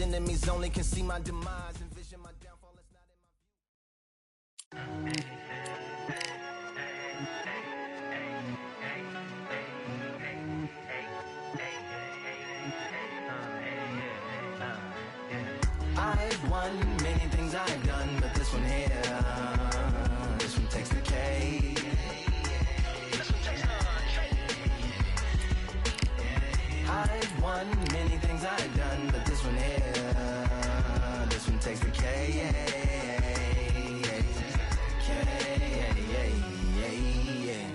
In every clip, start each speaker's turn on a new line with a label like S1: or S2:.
S1: enemies only can see my demise. Envision my downfall, it's not in my view. I've won many things I've done, but this one here, this one takes the cake. I've won many things I've done, but this one here, this one takes the cake.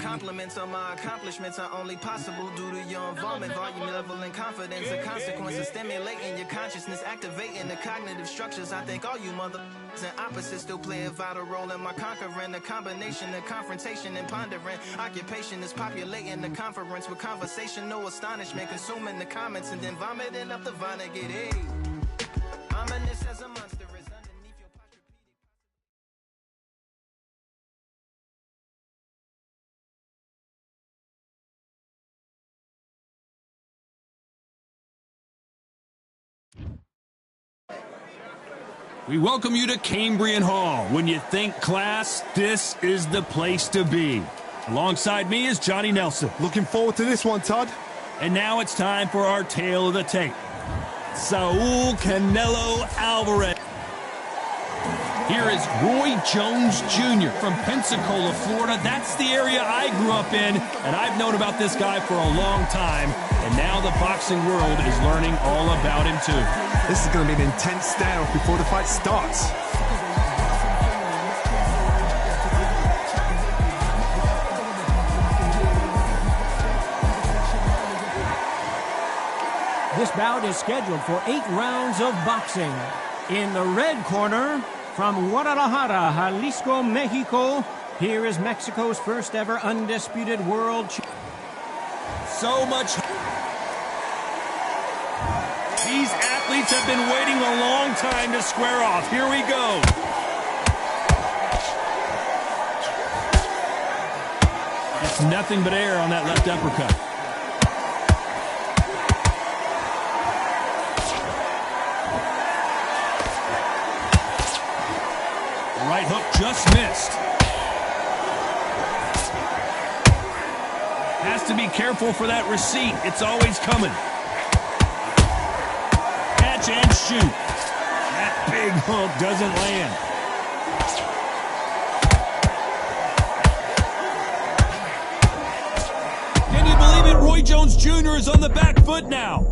S1: Compliments on my accomplishments are only possible due to your involvement, volume, level, and confidence. The consequences stimulating your consciousness, activating the cognitive structures. I think all you mother and opposites still play a vital role in my conquering. The combination of confrontation and pondering. Occupation is populating the conference with conversation, no astonishment, consuming the comments and then vomiting up the Vonnegut. Hey, ominous as a monster.
S2: We welcome you to Cambrian Hall. When you think class, this is the place to be. Alongside me is Johnny Nelson.
S3: Looking forward to this one, Todd.
S2: And now it's time for our tale of the tape. Saul Canelo Alvarez. Here is Roy Jones Jr. from Pensacola, Florida. That's the area I grew up in, and I've known about this guy for a long time. And now the boxing world is learning all about him, too.
S3: This is going to be an intense stare-off before the fight starts.
S4: This bout is scheduled for 8 rounds of boxing. In the red corner, from Guadalajara, Jalisco, Mexico, here is Mexico's first ever undisputed world champion.
S2: So much. These athletes have been waiting a long time to square off. Here we go. It's nothing but air on that left uppercut. Right hook just missed. Has to be careful for that receipt. It's always coming. Catch and shoot. That big hook doesn't land. Can you believe it? Roy Jones Jr. is on the back foot now.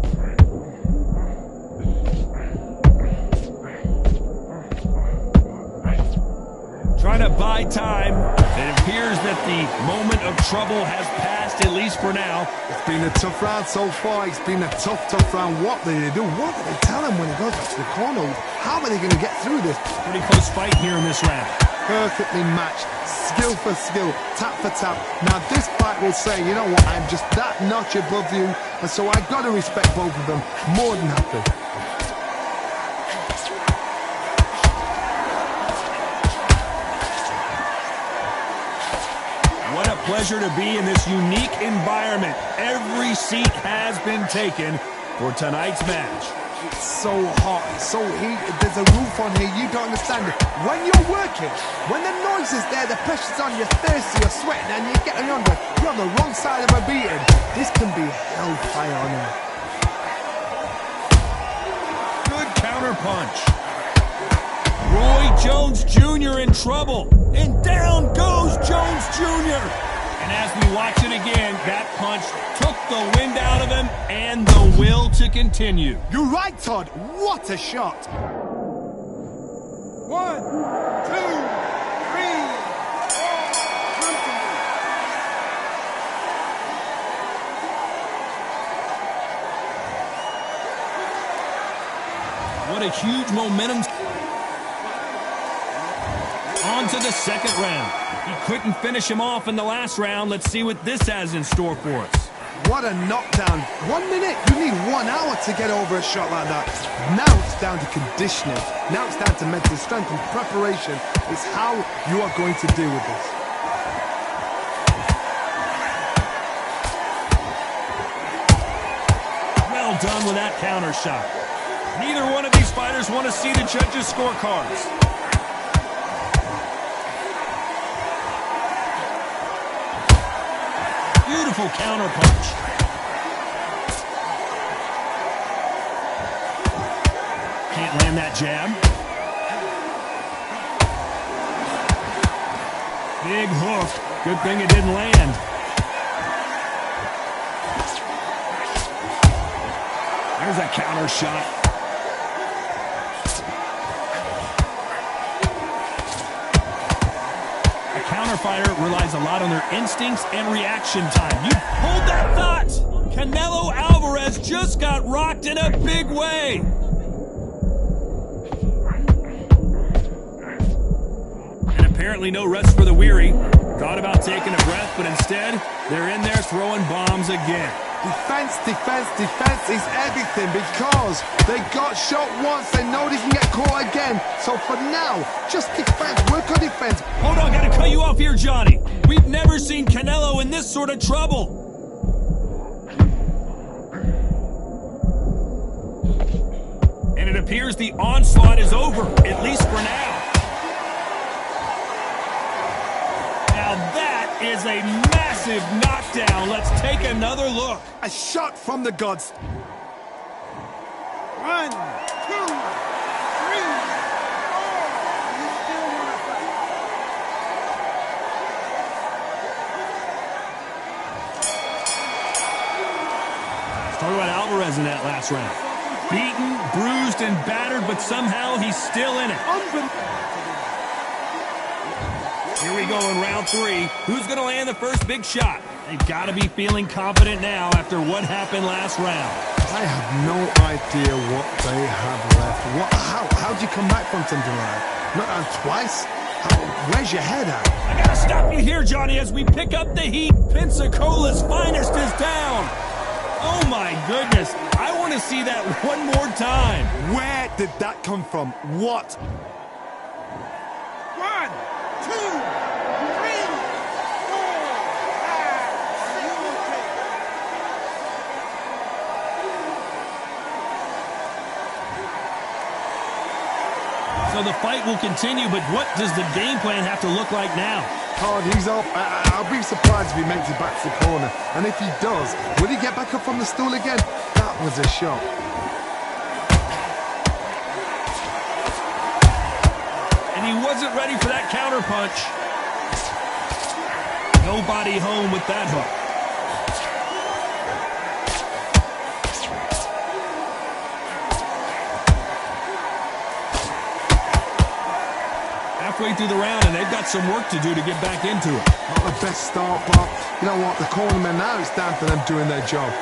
S2: Trying to buy time. It appears that the moment of trouble has passed, at least for now.
S3: It's been a tough round so far. It's been a tough round. What did they do? What did they tell him when he goes back to the corner? How are they going to get through this?
S2: Pretty close fight here in this round.
S3: Perfectly matched. Skill for skill. Tap for tap. Now this fight will say, you know what, I'm just that notch above you. And so I've got to respect both of them. More than happy.
S2: What a pleasure to be in this unique environment. Every seat has been taken for tonight's match.
S3: It's so hot, it's so heated, there's a roof on here, you don't understand it. When you're working, when the noise is there, the pressure's on, you're thirsty, you're sweating, and you're getting under, you're on the wrong side of a beating. This can be hellfire on here.
S2: Good counter punch. Roy Jones Jr. in trouble. And down goes Jones Jr. And as we watch it again, that punch took the wind out of him and the will to continue.
S3: You're right, Todd. What a shot.
S5: 1, 2, 3, 4.
S2: What a huge momentum. On to the second round. He couldn't finish him off in the last round. Let's see what this has in store for us.
S3: What a knockdown. 1 minute, you need 1 hour to get over a shot like that. Now it's down to conditioning. Now it's down to mental strength and preparation. It's how you are going to deal with this.
S2: Well done with that counter shot. Neither one of these fighters want to see the judges' scorecards. Beautiful counter punch. Can't land that jab. Big hook. Good thing it didn't land. There's a counter shot. A counter fighter relies a lot on their instincts and reaction time. You hold that thought. Canelo Alvarez just got rocked in a big way. And apparently no rest for the weary. Thought about taking a breath, but instead, they're in there throwing bombs again.
S3: Defense, defense, defense is everything because they got shot once. They know they can get caught again. So for now, just defense. Work on defense.
S2: Hold on, gotta cut you off here, Johnny. We've never seen Canelo in this sort of trouble. And it appears the onslaught is over, at least for now. Now that is a massive knockdown. Let's take another look.
S3: A shot from the gods.
S5: 1, 2, 3, 4. You still want to fight?
S2: Let's talk about Alvarez in that last round. Beaten, bruised, and battered, but somehow he's still in it. Here we go in round 3. Who's going to land the first big shot? They've got to be feeling confident now after what happened last round.
S3: I have no idea what they have left. How'd you come back from something like that? Not on twice? Where's your head at?
S2: I got to stop you here, Johnny, as we pick up the heat. Pensacola's finest is down. Oh, my goodness. I want to see that one more time.
S3: Where did that come from? What?
S5: 1, 2, 3, 4, 5. Are you okay?
S2: So the fight will continue, but what does the game plan have to look like now?
S3: Card, he's up. I'll be surprised if he makes it back to the corner. And if he does, will he get back up from the stool again? That was a shot.
S2: And he wasn't ready for that counter punch. Nobody home with that hook. Halfway through the round, and they've got some work to do to get back into it.
S3: Not the best start, but you know what? The cornermen now, it's down to them doing their job.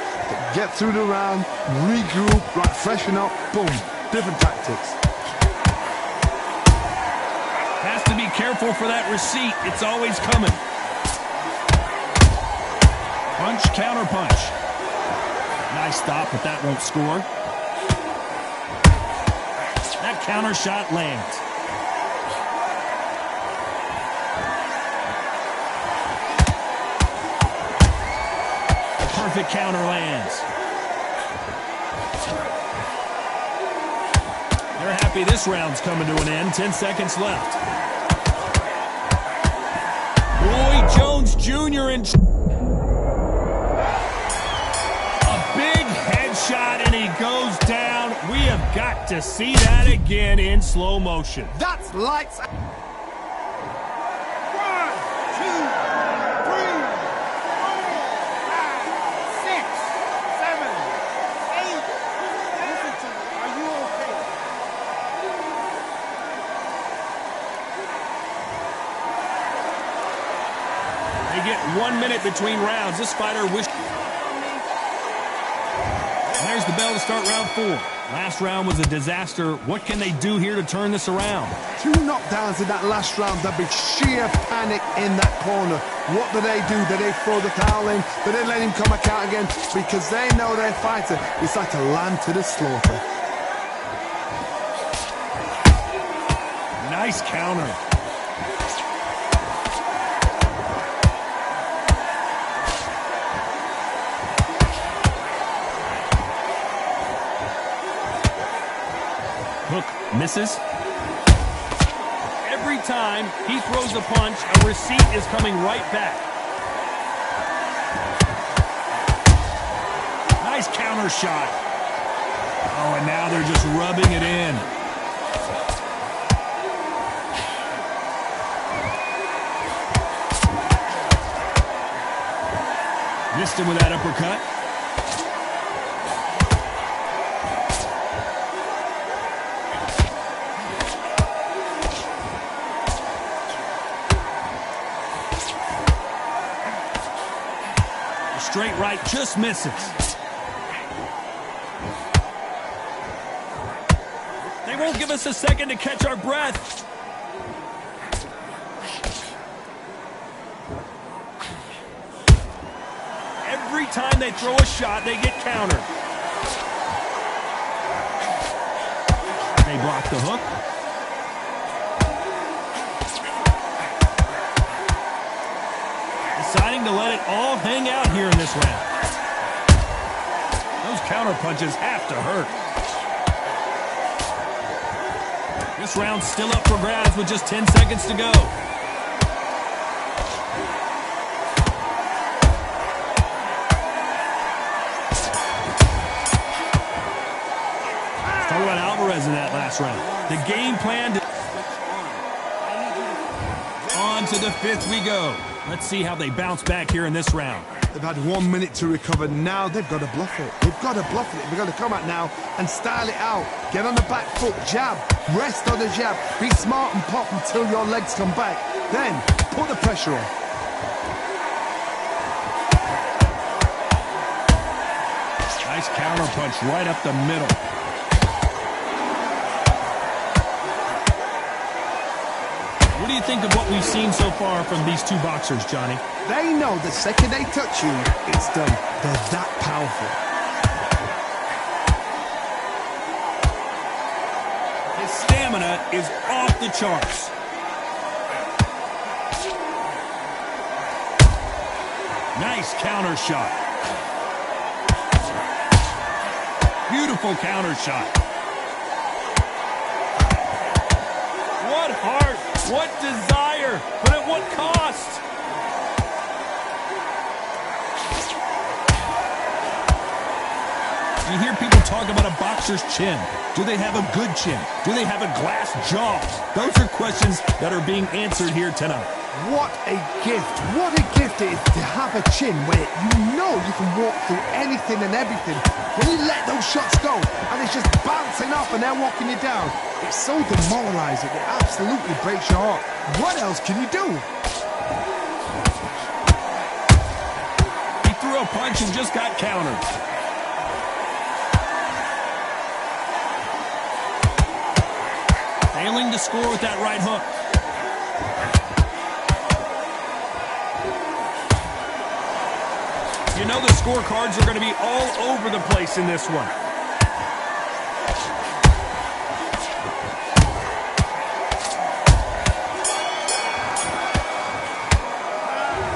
S3: Get through the round, regroup, right, freshen up, boom. Different tactics.
S2: Has to be careful for that receipt. It's always coming. Punch, counter punch. Nice stop, but that won't score. That counter shot lands. Perfect counter lands. They're happy this round's coming to an end. 10 seconds left. Roy Jones Jr. in a big headshot, and he goes down. We have got to see that again in slow motion.
S3: That's lights.
S5: 1, 2, 3, 4, 5, 6, 7, 8. Listen to me. Are you okay?
S2: They get 1 minute between rounds. This fighter wished. There's the bell to start round 4. Last round was a disaster. What can they do here to turn this around?
S3: 2 knockdowns in that last round. There'll be sheer panic in that corner. What do? Do they throw the towel in? Do they let him come back out again? Because they know their fighter is like a lamb to the slaughter.
S2: Nice counter. Hook misses. Every time he throws a punch, a receipt is coming right back. Nice counter shot. Oh, and now they're just rubbing it in. Missed him with that uppercut. Straight right just misses. They won't give us a second to catch our breath. Every time they throw a shot, they get countered. They block the hook. Deciding to let it all hang out here in this round. Those counter punches have to hurt. This round's still up for grabs with just 10 seconds to go. Talk about Alvarez in that last round. The game plan. On to the fifth we go. Let's see how they bounce back here in this round.
S3: They've had 1 minute to recover. Now they've got to bluff it. They've got to bluff it. They've got to come out now and style it out. Get on the back foot, jab, rest on the jab. Be smart and pop until your legs come back. Then put the pressure on.
S2: Nice counter punch right up the middle. What do you think of what we've seen so far from these two boxers, Johnny?
S3: They know the second they touch you, it's done. They're that powerful.
S2: His stamina is off the charts. Nice counter shot. Beautiful counter shot. What heart, what desire, but at what cost? You hear people talk about a boxer's chin. Do they have a good chin? Do they have a glass jaw? Those are questions that are being answered here tonight.
S3: What a gift. What a gift it is to have a chin where you know you can walk through anything and everything. When you let those shots go and it's just bouncing up and they're walking you down, it's so demoralizing. It absolutely breaks your heart. What else can you do?
S2: He threw a punch and just got countered. Failing to score with that right hook. You know the scorecards are going to be all over the place in this one.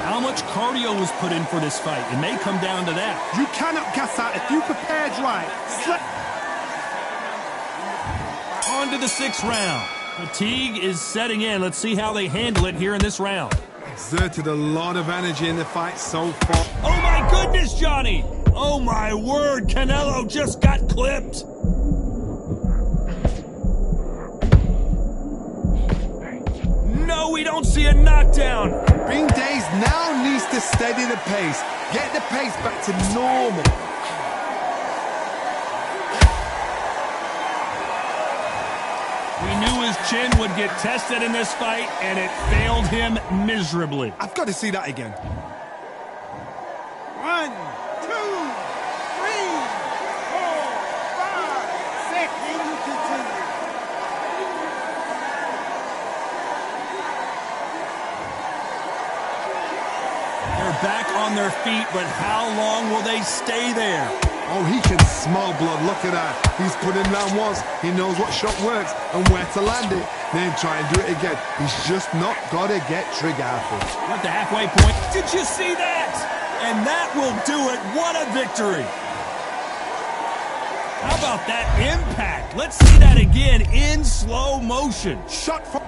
S2: How much cardio was put in for this fight? It may come down to that.
S3: You cannot gas out if you prepared right.
S2: On to the sixth round. Fatigue is setting in. Let's see how they handle it here in this round.
S3: Exerted a lot of energy in the fight so far.
S2: Oh my goodness, Johnny! Oh my word, Canelo just got clipped. No, we don't see a knockdown.
S3: Green Days now needs to steady the pace. Get the pace back to normal.
S2: We knew his chin would get tested in this fight, and it failed him miserably.
S3: I've got to see that again.
S5: 1, 2, 3, 4, 5, 6. Then you continue.
S2: They're back on their feet, but how long will they stay there?
S3: Oh, he can smell blood. Look at that. He's put him down once. He knows what shot works and where to land it. Then try and do it again. He's just not got to get trigger happy.
S2: We're at the halfway point. Did you see that? And that will do it. What a victory. How about that impact? Let's see that again in slow motion.
S3: Shot from...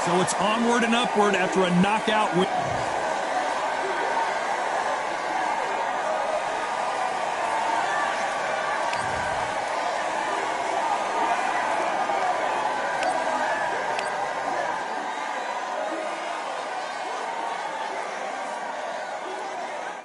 S2: So it's onward and upward after a knockout win.